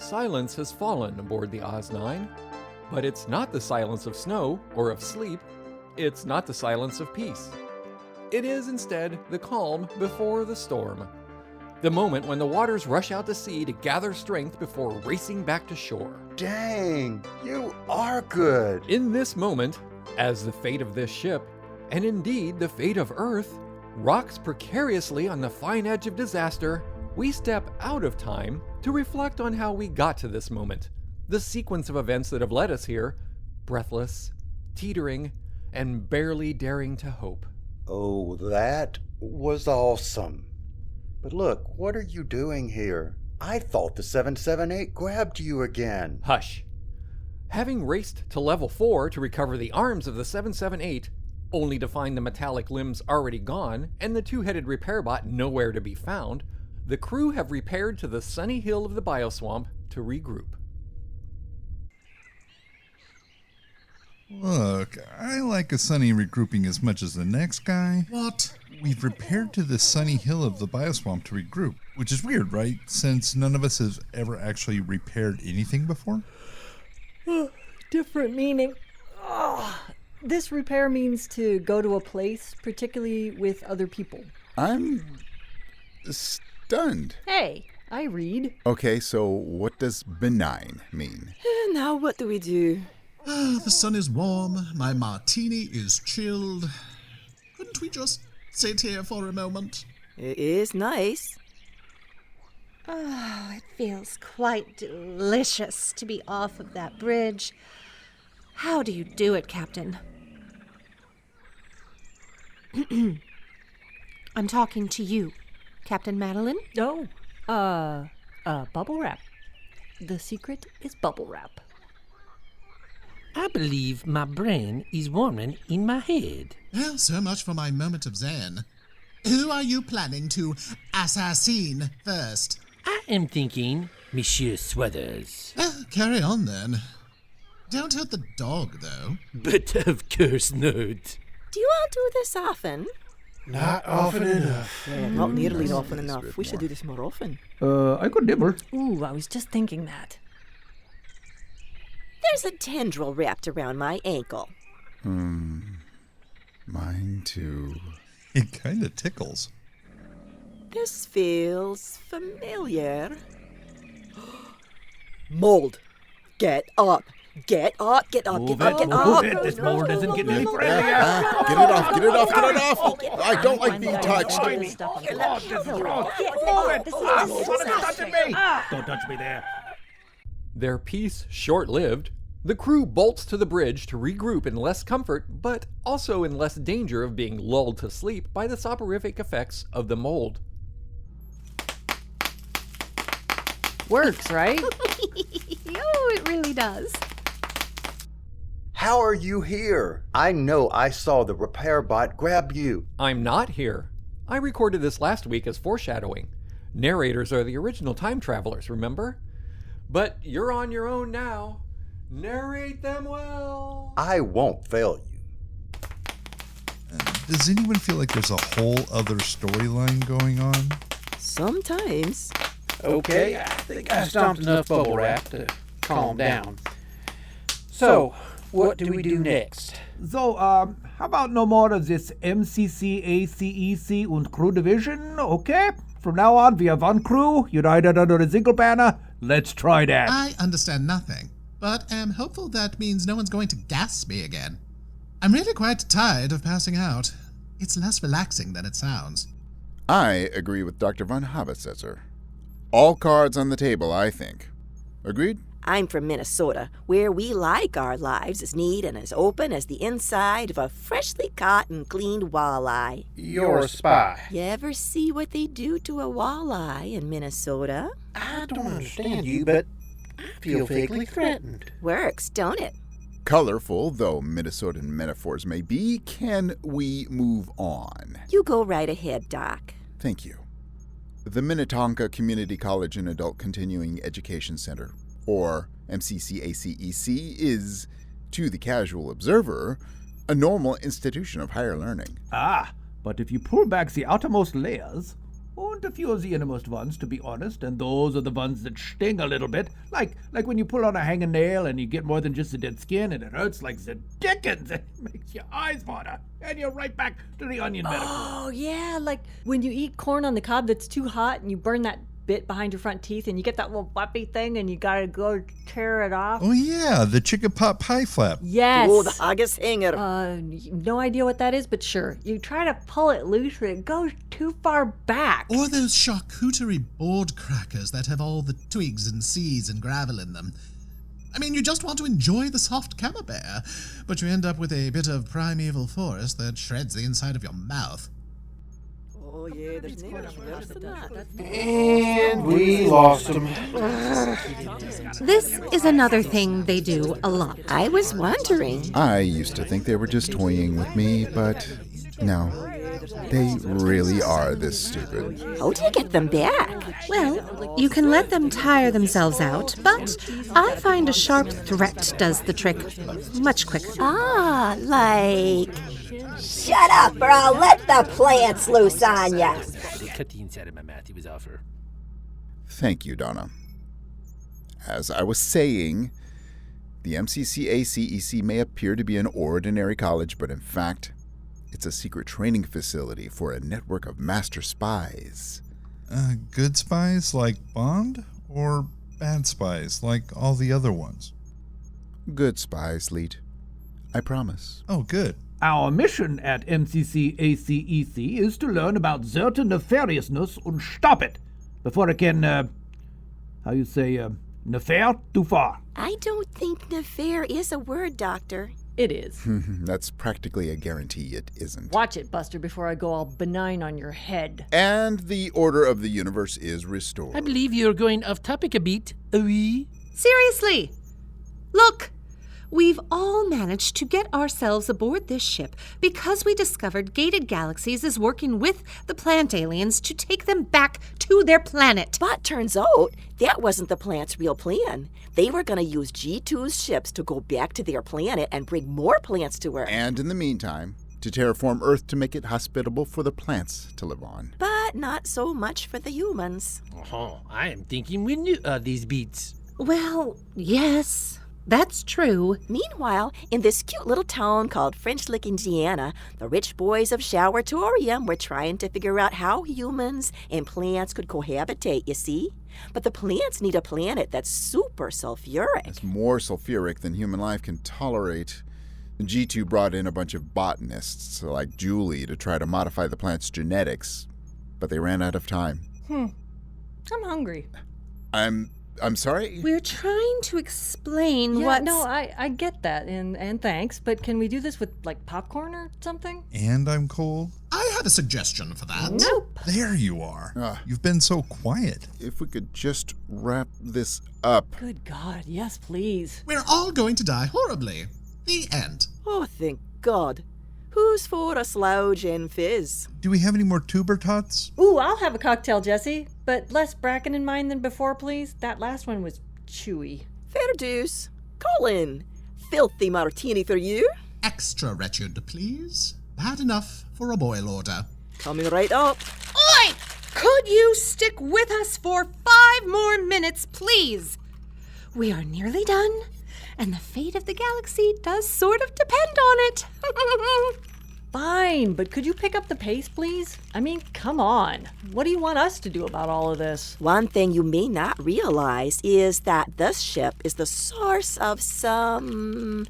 Silence has fallen aboard the Oz-9, but it's not the silence of snow or of sleep. It's not the silence of peace. It is instead the calm before the storm. The moment when the waters rush out to sea to gather strength before racing back to shore. Dang, you are good. In this moment, as the fate of this ship, and indeed the fate of Earth, rocks precariously on the fine edge of disaster, we step out of time to reflect on how we got to this moment, the sequence of events that have led us here, breathless, teetering, and barely daring to hope. Oh, that was awesome. But look, what are you doing here? I thought the 778 grabbed you again. Hush. Having raced to level 4 to recover the arms of the 778, only to find the metallic limbs already gone and the two-headed repair bot nowhere to be found, the crew have repaired to the sunny hill of the bioswamp to regroup. Look, I like a sunny regrouping as much as the next guy. What? We've repaired to the sunny hill of the bioswamp to regroup, which is weird, right? Since none of us has ever actually repaired anything before? Different meaning. This repair means to go to a place, particularly with other people. I'm stunned. Hey, I read. Okay, so what does benign mean? Now what do we do? The sun is warm, my martini is chilled. Couldn't we just sit here for a moment? It is nice. Oh, it feels quite delicious to be off of that bridge. How do you do it, Captain? I'm talking to you, Captain Madeline. Oh, bubble wrap. The secret is bubble wrap. I believe my brain is warming in my head. Well, so much for my moment of zen. Who are you planning to assassin first? I am thinking Monsieur Sweathers. Carry on then. Don't hurt the dog, though. But of course not. Do you all do this often? Not often enough. Yeah, not nearly often enough. We should do this more often. I could nibble. Ooh, I was just thinking that. There's a tendril wrapped around my ankle. Mine too. It kind of tickles. This feels familiar. Mold. Get up. Get up, get up, get up, get up. This mold doesn't get any friendlier. Get it off, get it off, get it off. I don't like being touched. Don't touch me there. Their peace short-lived, the crew bolts to the bridge to regroup in less comfort, but also in less danger of being lulled to sleep by the soporific effects of the mold. Works, right? Oh, it really does. How are you here? I know I saw the repair bot grab you. I'm not here. I recorded this last week as foreshadowing. Narrators are the original time travelers, remember? But you're on your own now. Narrate them well. I won't fail you. Does anyone feel like there's a whole other storyline going on? Sometimes. Okay, I think I stomped enough bubble wrap to calm down. So, what do we do next? So, how about no more of this MCC, ACEC, and crew division, okay? From now on, we have one crew, united under a single banner. Let's try that. I understand nothing, but am hopeful that means no one's going to gas me again. I'm really quite tired of passing out. It's less relaxing than it sounds. I agree with Dr. von Haber. All cards on the table, I think. Agreed? I'm from Minnesota, where we like our lives as neat and as open as the inside of a freshly caught and cleaned walleye. You're a spy. You ever see what they do to a walleye in Minnesota? I don't understand you, but I feel vaguely threatened. Works, don't it? Colorful though Minnesotan metaphors may be, can we move on? You go right ahead, Doc. Thank you. The Minnetonka Community College and Adult Continuing Education Center, or MCCACEC, is, to the casual observer, a normal institution of higher learning. But if you pull back the outermost layers, And a few of the innermost ones, to be honest, and those are the ones that sting a little bit. Like when you pull on a hanging nail and you get more than just the dead skin, and it hurts like the dickens, and it makes your eyes water. And you're right back to the onion metaphor. Oh, yeah, like when you eat corn on the cob that's too hot and you burn that bit behind your front teeth and you get that little bumpy thing and you gotta go tear it off. Oh, yeah, the chicken pot pie flap. Yes. Oh, the haggis hanger. No idea what that is, but sure. You try to pull it loose, but it goes too far back. Or those charcuterie board crackers that have all the twigs and seeds and gravel in them. I mean, you just want to enjoy the soft camembert, but you end up with a bit of primeval forest that shreds the inside of your mouth. Oh, yeah, there's worse than that. And we lost him. This is another thing they do a lot. I was wondering. I used to think they were just toying with me, but no. They really are this stupid. How do you get them back? Well, you can let them tire themselves out, but I find a sharp threat does the trick much quicker. Ah, like... Shut up or I'll let the plants loose on ya. They cut the inside of my mouth. He was offer. Thank you, Donna. As I was saying, the MCCACEC may appear to be an ordinary college, but in fact, it's a secret training facility for a network of master spies. Good spies like Bond, or bad spies like all the other ones? Good spies, Leet. I promise. Oh, good. Our mission at MCCACEC is to learn about Zetzer nefariousness and stop it before it can, nefare too far. I don't think nefare is a word, Doctor. It is. That's practically a guarantee it isn't. Watch it, Buster, before I go all benign on your head. And the order of the universe is restored. I believe you're going off topic a bit. Oui. Seriously! Look! We've all managed to get ourselves aboard this ship because we discovered Gated Galaxies is working with the plant aliens to take them back to their planet. But turns out that wasn't the plant's real plan. They were going to use G2's ships to go back to their planet and bring more plants to Earth. And in the meantime, to terraform Earth to make it hospitable for the plants to live on. But not so much for the humans. Oh, I am thinking we knew these beats. Well, yes. That's true. Meanwhile, in this cute little town called French Lick, Indiana, the rich boys of Showertorium were trying to figure out how humans and plants could cohabitate, you see? But the plants need a planet that's super sulfuric. It's more sulfuric than human life can tolerate. G2 brought in a bunch of botanists like Julie to try to modify the plant's genetics, but they ran out of time. I'm hungry. I'm sorry? We're trying to explain Yeah, what's... no, I get that, and thanks, but can we do this with, like, popcorn or something? And I'm cold. I have a suggestion for that. Nope. There you are. You've been so quiet. If we could just wrap this up. Good God, yes, please. We're all going to die horribly. The end. Oh, thank God. Who's for a slouch and fizz? Do we have any more tuber tots? Ooh, I'll have a cocktail, Jessie, but less bracken in mine than before, please. That last one was chewy. Fair dues. Colin, filthy martini for you. Extra wretched, please. Bad enough for a boil order. Coming right up. Oi! Could you stick with us for 5 more minutes, please? We are nearly done, and the fate of the galaxy does sort of depend on it. Fine, but could you pick up the pace, please? I mean, come on. What do you want us to do about all of this? One thing you may not realize is that this ship is the source of some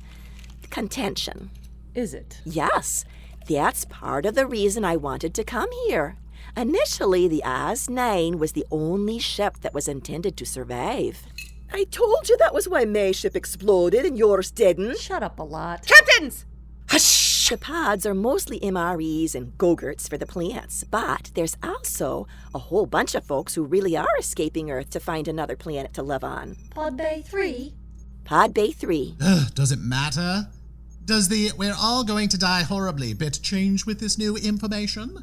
contention. Is it? Yes, that's part of the reason I wanted to come here. Initially, the Oz-9 was the only ship that was intended to survive. I told you that was why my ship exploded and yours didn't. Shut up a lot. Captains! Hush! The pods are mostly MREs and Go-Gurts for the plants, but there's also a whole bunch of folks who really are escaping Earth to find another planet to live on. Pod Bay 3? Pod Bay 3. Does it matter? Does the "we're all going to die horribly" bit change with this new information?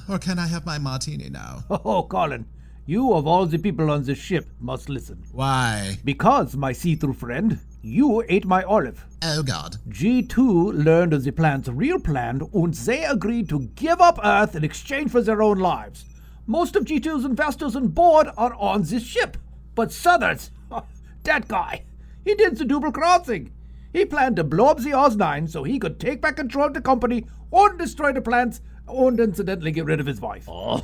Or can I have my martini now? Oh, Colin, you of all the people on the ship must listen. Why? Because, my see-through friend, you ate my olive. Oh, God. G2 learned of the plant's real plan, and they agreed to give up Earth in exchange for their own lives. Most of G2's investors on board are on this ship. But Southers, that guy, he did the double crossing. He planned to blow up the Oz-9 so he could take back control of the company and destroy the plants and incidentally get rid of his wife. Oh,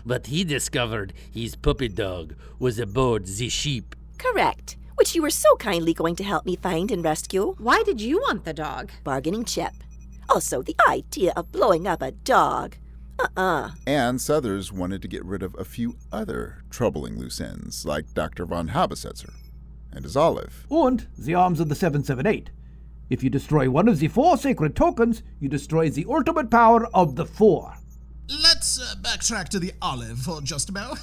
but he discovered his puppy dog was aboard the ship. Correct. Which you were so kindly going to help me find and rescue. Why did you want the dog? Bargaining chip. Also, the idea of blowing up a dog. And Southers wanted to get rid of a few other troubling loose ends, like Dr. von Habersetzer and his olive. And the arms of the 778. If you destroy one of the 4 sacred tokens, you destroy the ultimate power of the 4. Let's backtrack to the olive for just a moment.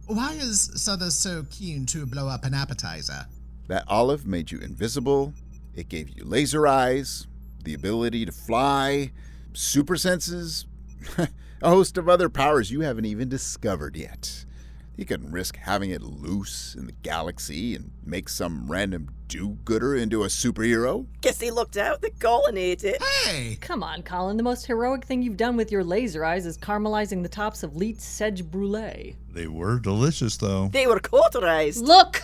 Why is Southers so keen to blow up an appetizer? That olive made you invisible, it gave you laser eyes, the ability to fly, super senses, a host of other powers you haven't even discovered yet. You couldn't risk having it loose in the galaxy and make some random do-gooder into a superhero. Guess he looked out that Colin ate it. Hey! Come on, Colin. The most heroic thing you've done with your laser eyes is caramelizing the tops of Leet's sedge brulee. They were delicious, though. They were cauterized. Look!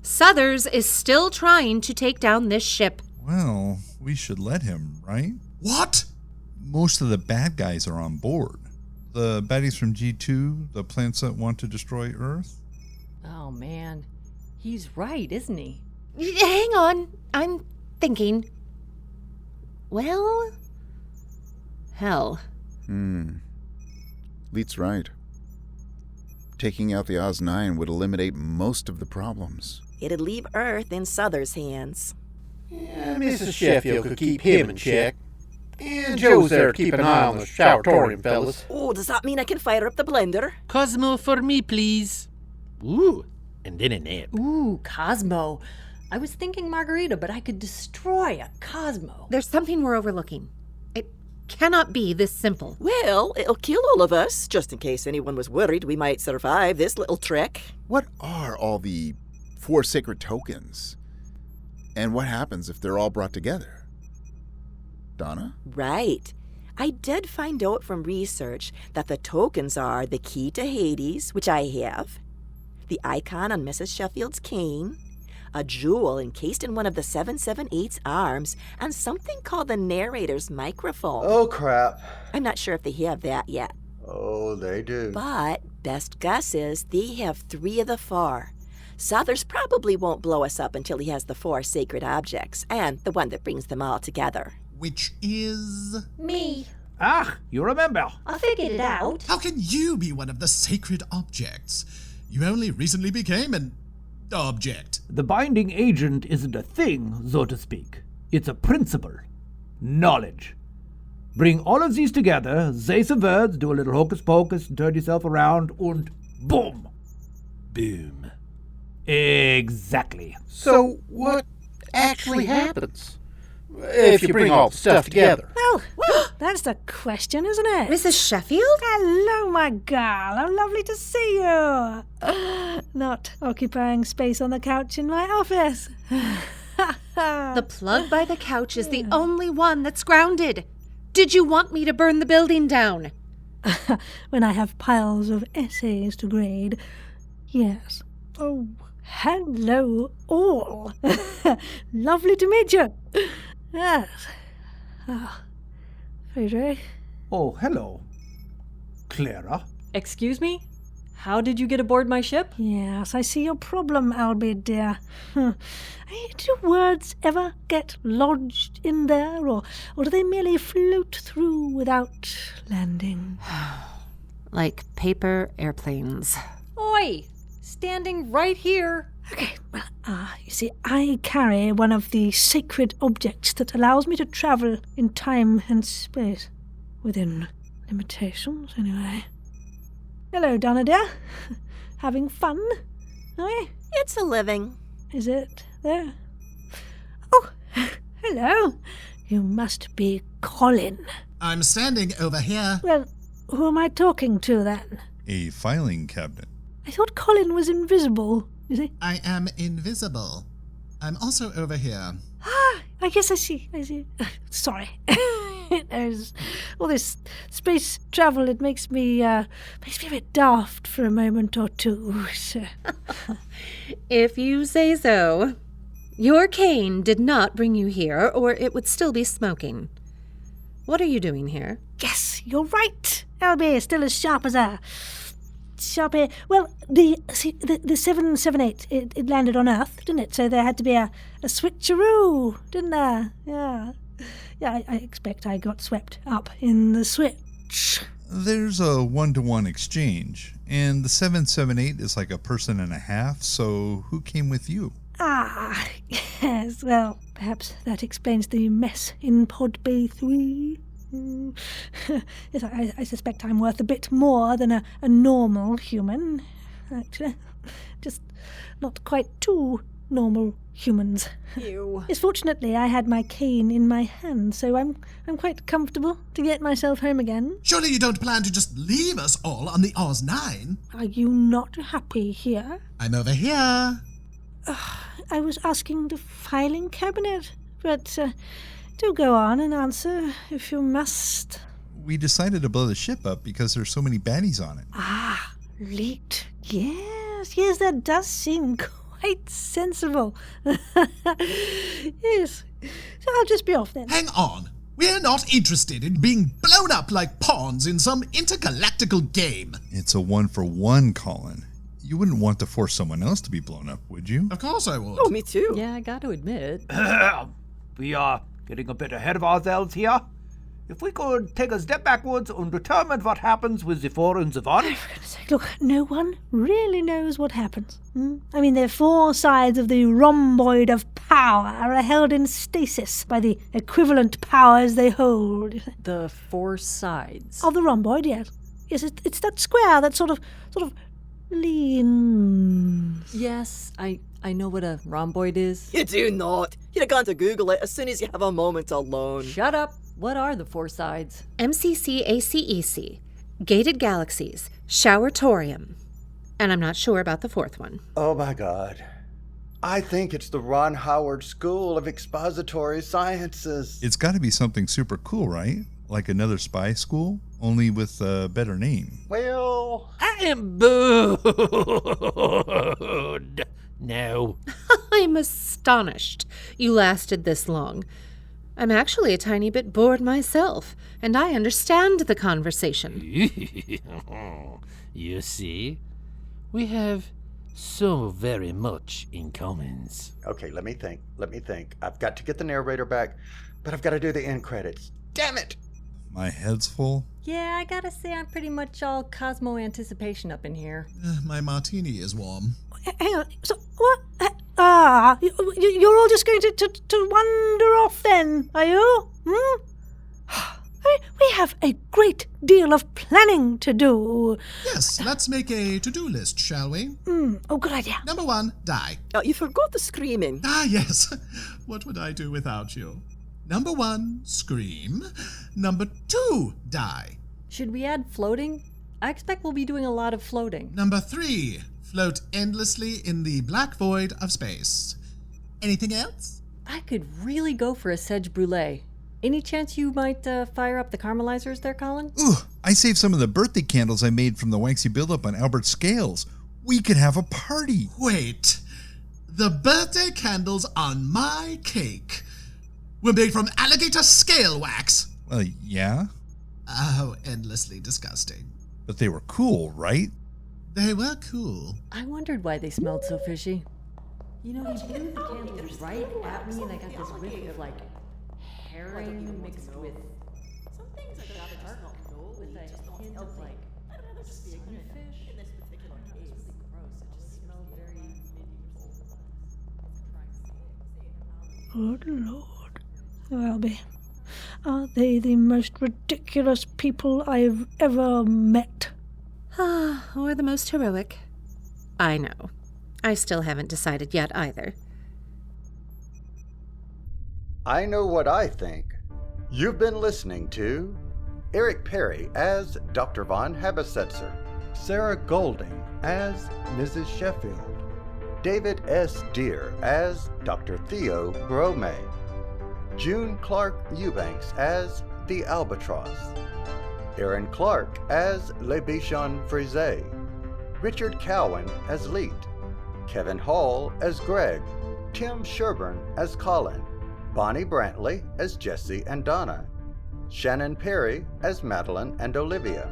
Southers is still trying to take down this ship. Well, we should let him, right? What? Most of the bad guys are on board. The baddies from G2, the plants that want to destroy Earth. Oh, man. He's right, isn't he? Hang on. I'm thinking. Well, hell. Leet's right. Taking out the Oz-9 would eliminate most of the problems. It'd leave Earth in Southers' hands. Yeah, Mrs. Sheffield could keep him in check. And Joe's there to keep an eye on the showeratorium, fellas. Oh, does that mean I can fire up the blender? Cosmo for me, please. Ooh, and then a nap. Ooh, Cosmo. I was thinking margarita, but I could destroy a Cosmo. There's something we're overlooking. It cannot be this simple. Well, it'll kill all of us, just in case anyone was worried we might survive this little trick. What are all the 4 sacred tokens? And what happens if they're all brought together? Donna? Right. I did find out from research that the tokens are the key to Hades, which I have, the icon on Mrs. Sheffield's cane, a jewel encased in one of the 778's arms, and something called the Narrator's microphone. Oh, crap. I'm not sure if they have that yet. Oh, they do. But best guess is they have 3 of the 4. Southers probably won't blow us up until he has the 4 sacred objects, and the one that brings them all together. Which is... Me. Ah, you remember. I figured it out. How can you be one of the sacred objects? You only recently became an object. The binding agent isn't a thing, so to speak. It's a principle. Knowledge. Bring all of these together, say some words, do a little hocus pocus, and turn yourself around, and boom. Boom. Exactly. So what actually happens if you bring all the stuff together? Well, that's the question, isn't it? Mrs. Sheffield? Hello, my girl. How lovely to see you. Not occupying space on the couch in my office. The plug by the couch is the only one that's grounded. Did you want me to burn the building down? When I have piles of essays to grade, yes. Oh, hello, all. Lovely to meet you. Yes. Frise. Oh, hello. Clara? Excuse me? How did you get aboard my ship? Yes, I see your problem, Albie, dear. Do words ever get lodged in there, or do they merely float through without landing? Like paper airplanes. Oi! Standing right here. Okay, well, you see, I carry one of the sacred objects that allows me to travel in time and space. Within limitations, anyway. Hello, Donna, dear. Having fun? Are you? It's a living. Is it there? Oh, hello. You must be Colin. I'm standing over here. Well, who am I talking to, then? A filing cabinet. I thought Colin was invisible, is he? I am invisible. I'm also over here. I guess I see. Sorry. There's all this space travel. It makes me a bit daft for a moment or two. So. If you say so. Your cane did not bring you here, or it would still be smoking. What are you doing here? Yes, you're right. Albie is still as sharp as a... Sharp here. Well, the 778, it landed on Earth, didn't it? So there had to be a switcheroo, didn't there? Yeah. Yeah, I expect I got swept up in the switch. There's a 1-to-1 exchange, and the 778 is like a person and a half, so who came with you? Ah, yes, well, perhaps that explains the mess in Pod Bay 3. Yes, I suspect I'm worth a bit more than a normal human, actually. Just not quite two normal humans. Ew. Yes, fortunately, I had my cane in my hand, so I'm quite comfortable to get myself home again. Surely you don't plan to just leave us all on the Oz 9? Are you not happy here? I'm over here. I was asking the filing cabinet, but do go on and answer if you must. We decided to blow the ship up because there's so many baddies on it. Ah, Leet. Yes, that does seem quite sensible. Yes, so I'll just be off then. Hang on. We're not interested in being blown up like pawns in some intergalactical game. It's a 1-for-1, Colin. You wouldn't want to force someone else to be blown up, would you? Of course I would. Oh, me too. Yeah, I got to admit. We are getting a bit ahead of ourselves here. If we could take a step backwards and determine what happens with the foreign savant. For goodness sake, look, no one really knows what happens. I mean, the four sides of the rhomboid of power are held in stasis by the equivalent powers they hold. The four sides. Of the rhomboid, yes. Yes, it's that square that sort of leans. Yes, I know what a rhomboid is. You do not. You're going to Google it as soon as you have a moment alone. Shut up. What are the four sides? MCCACEC, Gated Galaxies, Showeratorium. And I'm not sure about the fourth one. Oh my God. I think it's the Ron Howard School of Expository Sciences. It's got to be something super cool, right? Like another spy school, only with a better name. Well, I am booed. No. I'm astonished you lasted this long. I'm actually a tiny bit bored myself, and I understand the conversation. You see, we have so very much in common. okay, let me think. I've got to get the narrator back, but I've got to do the end credits. Damn it! My head's full. Yeah, I gotta say I'm pretty much all Cosmo anticipation up in here. My martini is warm. Hang on, so what? You're all just going to wander off then, are you? I mean, we have a great deal of planning to do. Yes, let's make a to-do list, shall we? Oh, good idea. Number 1, die. Oh, you forgot the screaming. Ah, yes. What would I do without you? Number 1, scream. Number 2, die. Should we add floating? I expect we'll be doing a lot of floating. Number 3, float endlessly in the black void of space. Anything else? I could really go for a sedge brulee. Any chance you might fire up the caramelizers there, Colin? Ooh, I saved some of the birthday candles I made from the waxy buildup on Albert's scales. We could have a party. Wait. The birthday candles on my cake were made from alligator scale wax. Well, yeah, How endlessly disgusting. but they were cool, right? They were cool. I wondered why they smelled so fishy. You know, he blew the candles right at me, and I got this whiff of, like, herring mixed with... Some things are dark with a hint of, like, sunfish. In this particular case, it was really gross. It just smelled very medieval. Good Lord. Albie, are they the most ridiculous people I've ever met? Or the most heroic. I know. I still haven't decided yet either. I know what I think. You've been listening to Eric Perry as Dr. Von Habersetzer, Sarah Golding as Mrs. Sheffield, David S. Deere as Dr. Theo Bromae, June Clark Eubanks as the Albatros, Aaron Clark as Le Bichon Frise, Richard Cowen as Leet, Kevin Hall as Greg, Tim Sherburn as Colin, Bonnie Brantley as Jessie and Donna, Shannon Perry as Madeline and Olivia.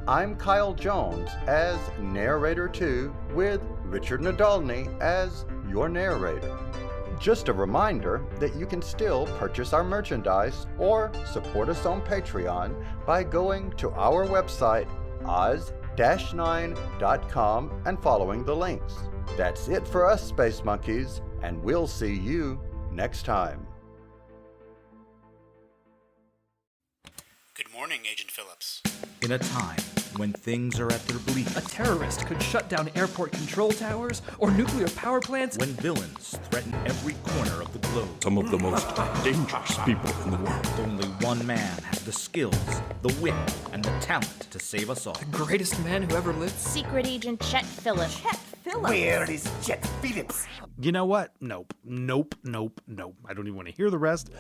I'm Kyle Jones as Narrator 2 with Richard Nadolny as your narrator. Just a reminder that you can still purchase our merchandise or support us on Patreon by going to our website oz-9.com and following the links. That's it for us, Space Monkeys, and we'll see you next time. Good morning, Agent Phillips. In a time when things are at their bleakest, a terrorist could shut down airport control towers or nuclear power plants. When villains threaten every corner of the globe. Some of the most dangerous people in the world. Only one man has the skills, the wit, and the talent to save us all. The greatest man who ever lived. Secret Agent Chet Phillips. Chet Phillips? Where is Chet Phillips? You know what? Nope. I don't even want to hear the rest.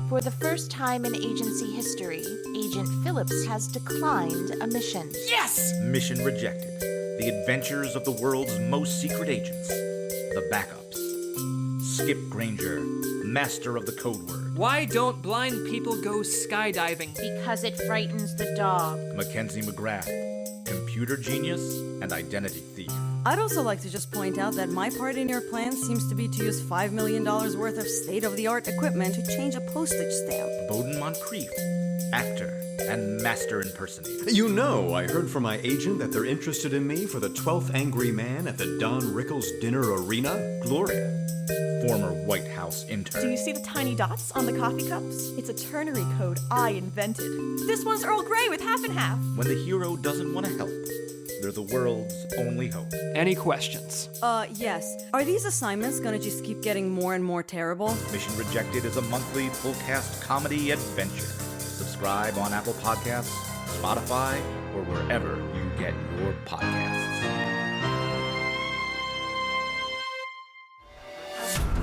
For the first time in agency history, Agent Phillips has declined a mission. Yes! Mission rejected. The adventures of the world's most secret agents. The backups. Skip Granger, master of the code word. Why don't blind people go skydiving? Because it frightens the dog. Mackenzie McGrath, computer genius and identity thief. I'd also like to just point out that my part in your plan seems to be to use $5 million worth of state-of-the-art equipment to change a postage stamp. Bowden Moncrief, actor and master impersonator. You know, I heard from my agent that they're interested in me for the 12th Angry Man at the Don Rickles Dinner Arena. Gloria, former White House intern. Do you see the tiny dots on the coffee cups? It's a ternary code I invented. This one's Earl Grey with half and half. When the hero doesn't want to help, they're the world's only hope. Any questions? Yes. Are these assignments gonna just keep getting more and more terrible? Mission Rejected is a monthly full-cast comedy adventure. Subscribe on Apple Podcasts, Spotify, or wherever you get your podcasts.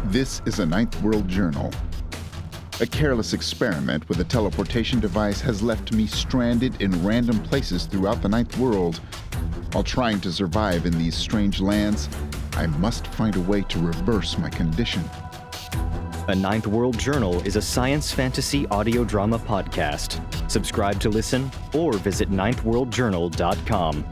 This is a Ninth World Journal. A careless experiment with a teleportation device has left me stranded in random places throughout the Ninth World. While trying to survive in these strange lands, I must find a way to reverse my condition. A Ninth World Journal is a science fantasy audio drama podcast. Subscribe to listen or visit ninthworldjournal.com.